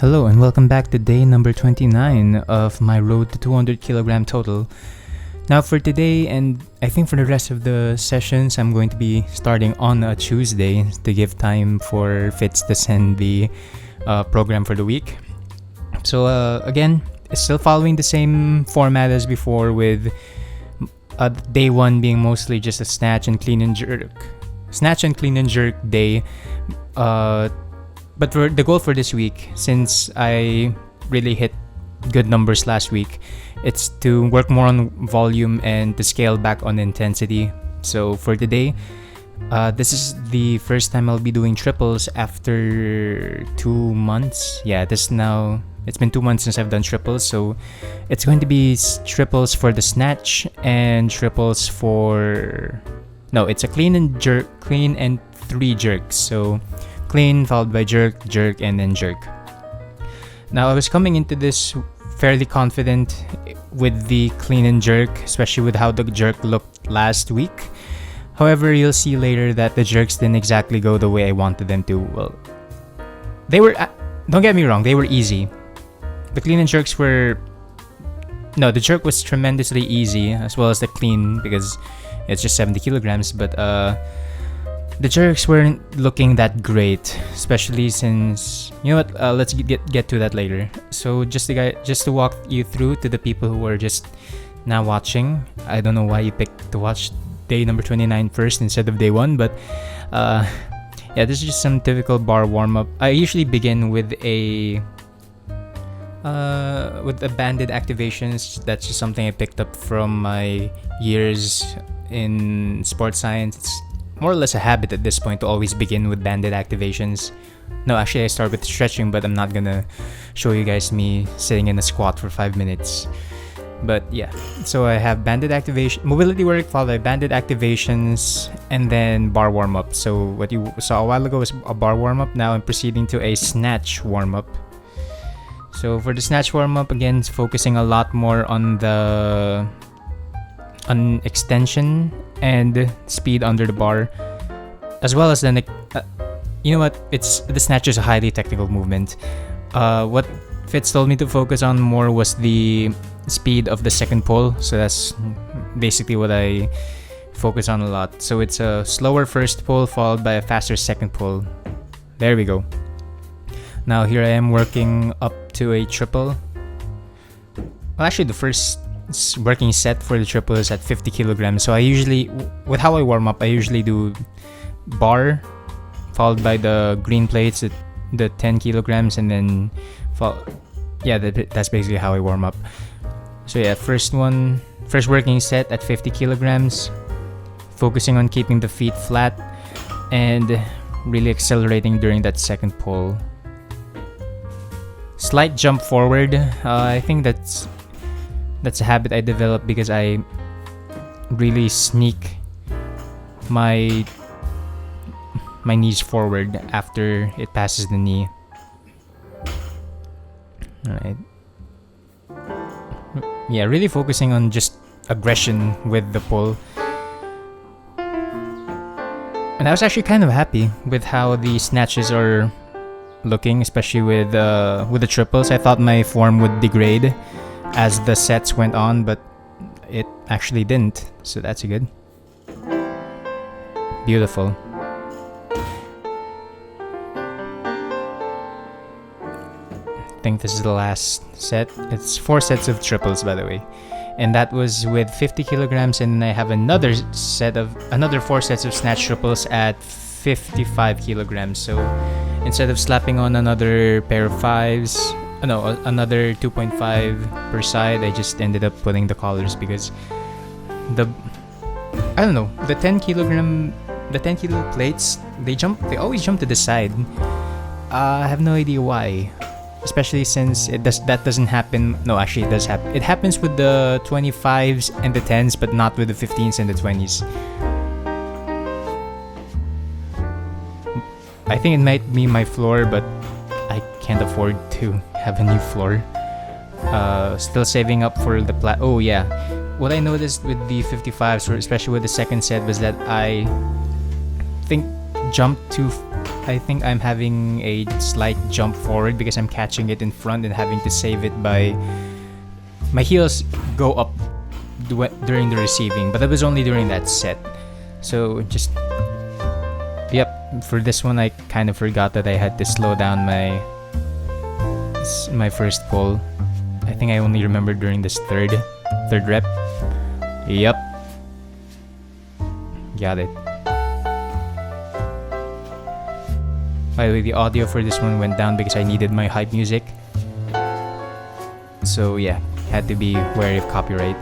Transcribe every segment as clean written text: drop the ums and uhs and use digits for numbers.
Hello and welcome back to day number 29 of my road to 200 kilogram total. Now for today and I think for the rest of the sessions, I'm going to be starting on a Tuesday to give time for Fitz to send the program for the week. So again, it's still following the same format as before with day one being mostly just a snatch and clean and jerk. Snatch and clean and jerk day. But for the goal for this week, since I really hit good numbers last week, it's to work more on volume and to scale back on intensity. So for today, this is the first time I'll be doing triples after 2 months. Yeah, it's been 2 months since I've done triples, so it's going to be triples for the snatch and triples for... No, it's a clean and 3 jerks. So clean followed by jerk, jerk, and then jerk. Now I was coming into this fairly confident with the clean and jerk, especially with how the jerk looked last week. However, you'll see later that the jerks didn't exactly go the way I wanted them to. Well, they were, don't get me wrong, they were easy. The clean and jerks were... No, the jerk was tremendously easy, as well as the clean, because it's just 70 kilograms, but the jerks weren't looking that great, especially since... You know what, let's get to that later. So just to walk you through to the people who are just now watching, I don't know why you picked to watch day number 29 first instead of day 1, but yeah, this is just some typical bar warm-up. I usually begin with a banded activations. That's just something I picked up from my years in sports science. It's more or less a habit at this point to always begin with banded activations. No, actually I start with stretching, but I'm not gonna show you guys me sitting in a squat for 5 minutes. But yeah, so I have banded activation, mobility work followed by banded activations, and then bar warm-up. So what you saw a while ago was a bar warm-up. Now I'm proceeding to a snatch warm-up. So for the snatch warm-up, again, focusing a lot more on extension and speed under the bar, as well as the you know what, the snatch is a highly technical movement. What Fitz told me to focus on more was the speed of the second pull, so that's basically what I focus on a lot. So it's a slower first pull followed by a faster second pull. There we go. Now here I am working up to a triple. Well, actually the first working set for the triple is at 50 kilograms. So I usually, with how I warm up, I usually do bar followed by the green plates at the 10 kilograms, and then that's basically how I warm up. So yeah, first working set at 50 kilograms, focusing on keeping the feet flat and really accelerating during that second pull. Slight jump forward. I think that's a habit I developed because I really sneak my knees forward after it passes the knee. Alright. Yeah, really focusing on just aggression with the pull. And I was actually kind of happy with how the snatches are looking, especially with the triples. I thought my form would degrade as the sets went on, but it actually didn't, so that's good. Beautiful. I think this is the last set. It's 4 sets of triples, by the way, and that was with 50 kilograms, and I have another 4 sets of snatch triples at 55 kilograms. So instead of slapping on another pair of 5s, another 2.5 per side, I just ended up putting the collars because the 10 kilo plates, they always jump to the side. I have no idea why, especially since that doesn't happen. No, actually it does happen. It happens with the 25s and the 10s, but not with the 15s and the 20s. I think it might be my floor, but I can't afford to have a new floor. Still saving up for the oh yeah, what I noticed with the 55s, or especially with the second set, was that I think jumped too I think I'm having a slight jump forward because I'm catching it in front and having to save it by my heels go up during the receiving, but that was only during that set. So just for this one I kind of forgot that I had to slow down my first pull. I think I only remembered during this third rep. Yep. Got it. By the way, the audio for this one went down because I needed my hype music. So yeah, had to be wary of copyright.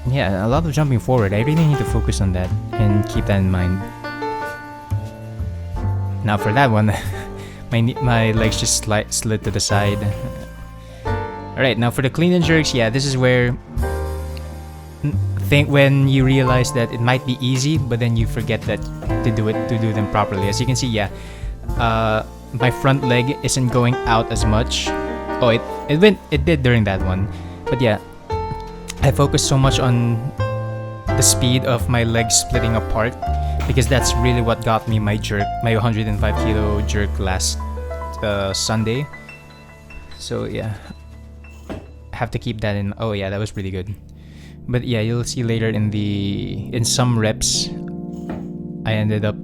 Yeah, a lot of jumping forward. I really need to focus on that and keep that in mind. Now for that one, my legs just slid to the side. Alright, now for the clean and jerks, yeah, this is where when you realize that it might be easy, but then you forget that to do them properly. As you can see, yeah, my front leg isn't going out as much. Oh, it did during that one, but yeah, I focused so much on the speed of my legs splitting apart because that's really what got me my 105 kilo jerk last Sunday. So yeah, have to keep that in. Oh yeah, that was pretty good. But yeah, you'll see later in some reps, I ended up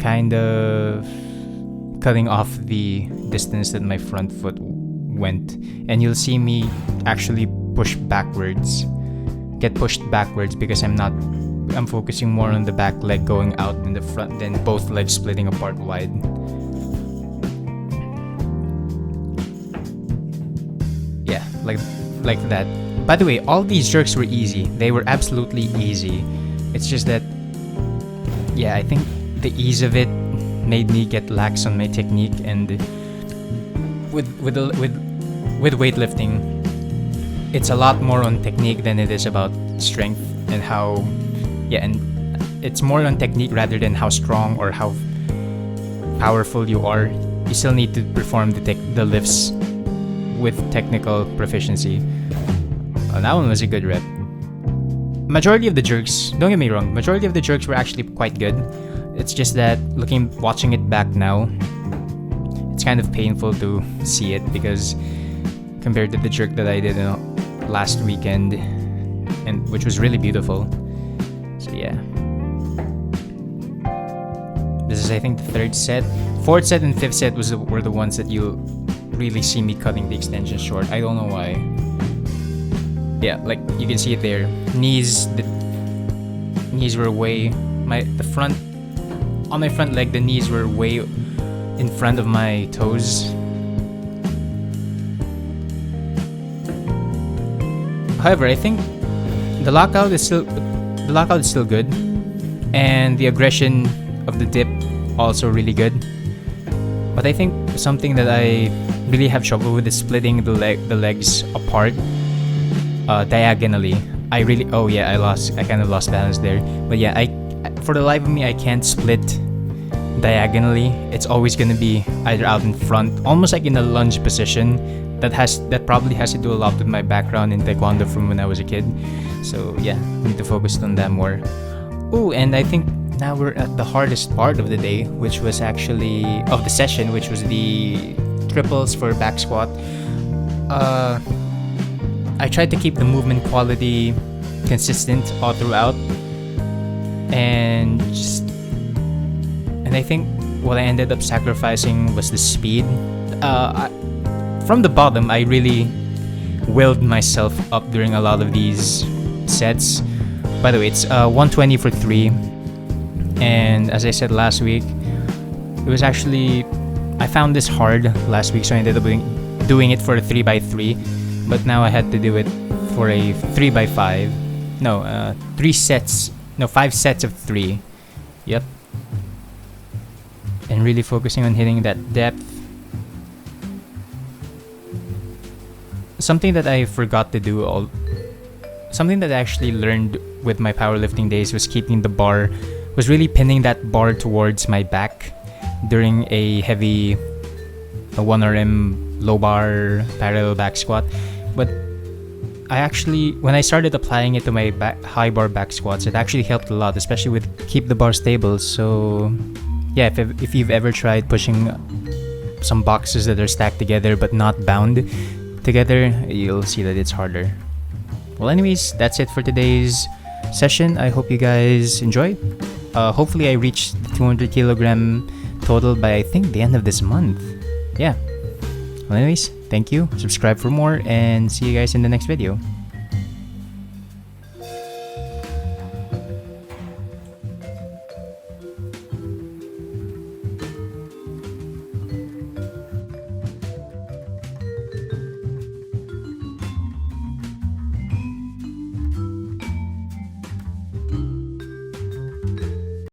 kind of cutting off the distance that my front foot went, and you'll see me actually get pushed backwards because I'm focusing more on the back leg going out in the front than both legs splitting apart wide. Yeah, like that. By the way, all these jerks were easy. They were absolutely easy. It's just that, yeah, I think the ease of it made me get lax on my technique, and with weightlifting, it's a lot more on technique than it is about strength and how, yeah, and it's more on technique rather than how strong or how powerful you are. You still need to perform the lifts with technical proficiency. That one was a good rep. Majority of the jerks, don't get me wrong, majority of the jerks were actually quite good. It's just that watching it back now, it's kind of painful to see it because compared to the jerk that I did last weekend, and which was really beautiful. So yeah, this is I think the third set. Fourth set and fifth set were the ones that you'll really see me cutting the extension short. I don't know why. Yeah, like you can see it there. The knees were way on my front leg. The knees were way in front of my toes. However, I think the lockout is still good, and the aggression of the dip also really good. But I think something that I really have trouble with is splitting the legs apart diagonally. I kind of lost balance there. But yeah, for the life of me, I can't split diagonally. It's always gonna be either out in front, almost like in a lunge position. That probably has to do a lot with my background in taekwondo from when I was a kid. So yeah, need to focus on that more. Oh, and I think now we're at the hardest part of the day, which was actually of the session, which was the triples for back squat. I tried to keep the movement quality consistent all throughout, and I think what I ended up sacrificing was the speed. From the bottom, I really willed myself up during a lot of these sets. By the way, it's 120 for 3, and as I said last week, it was actually, I found this hard last week, so I ended up doing it for a 3x3, but now I had to do it for a 3x5. No, 5 sets of 3. Yep. And really focusing on hitting that depth. Something that I forgot to do, something that I actually learned with my powerlifting days was really pinning that bar towards my back during a heavy 1RM low bar parallel back squat. But I actually, when I started applying it to my high bar back squats, it actually helped a lot, especially with keep the bar stable. So yeah, if you've ever tried pushing some boxes that are stacked together but not bound together, you'll see that it's harder. Well, anyways, that's it for today's session. I hope you guys enjoy. Hopefully I reach the 200 kilogram total by, I think, the end of this month. Yeah. Well, anyways, thank you. Subscribe for more and see you guys in the next video.